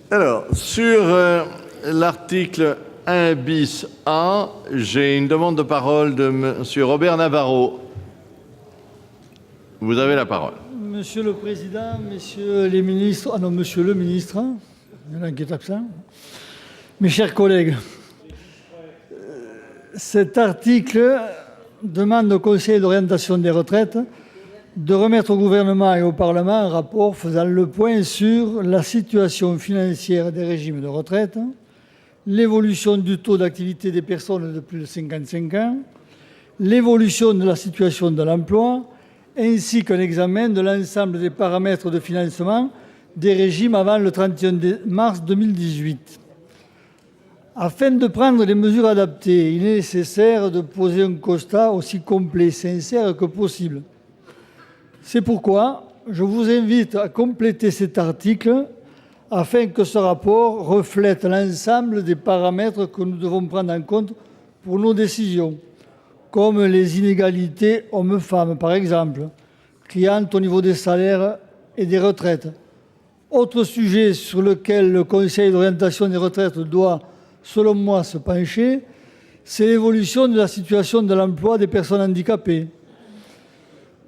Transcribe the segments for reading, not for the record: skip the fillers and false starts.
Alors, sur l'article 1 bis A, j'ai une demande de parole de M. Robert Navarro. Vous avez la parole. Monsieur le Président, Messieurs les ministres, Monsieur le ministre, il y en a qui est absent, mes chers collègues, cet article demande au Conseil d'orientation des retraites de remettre au gouvernement et au Parlement un rapport faisant le point sur la situation financière des régimes de retraite, l'évolution du taux d'activité des personnes de plus de 55 ans, l'évolution de la situation de l'emploi, ainsi qu'un examen de l'ensemble des paramètres de financement des régimes avant le 31 mars 2018. Afin de prendre les mesures adaptées, il est nécessaire de poser un constat aussi complet et sincère que possible. C'est pourquoi je vous invite à compléter cet article afin que ce rapport reflète l'ensemble des paramètres que nous devons prendre en compte pour nos décisions, comme les inégalités hommes-femmes, par exemple, criantes au niveau des salaires et des retraites. Autre sujet sur lequel le Conseil d'orientation des retraites doit, selon moi, se pencher, c'est l'évolution de la situation de l'emploi des personnes handicapées.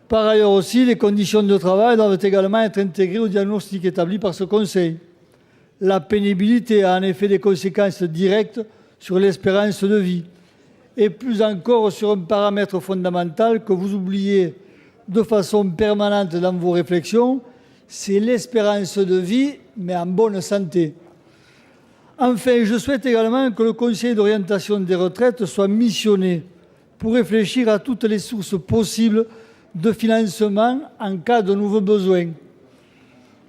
Par ailleurs aussi, les conditions de travail doivent également être intégrées au diagnostic établi par ce Conseil. La pénibilité a en effet des conséquences directes sur l'espérance de vie, et plus encore sur un paramètre fondamental que vous oubliez de façon permanente dans vos réflexions, c'est l'espérance de vie, mais en bonne santé. Enfin, je souhaite également que le Conseil d'orientation des retraites soit missionné pour réfléchir à toutes les sources possibles de financement en cas de nouveaux besoins.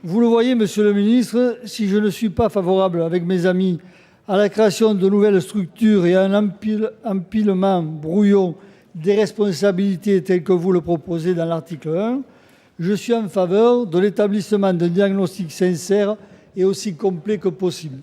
Vous le voyez, Monsieur le ministre, si je ne suis pas favorable avec mes amis à la création de nouvelles structures et à un empilement brouillon des responsabilités telles que vous le proposez dans l'article 1, je suis en faveur de l'établissement d'un diagnostic sincère et aussi complet que possible.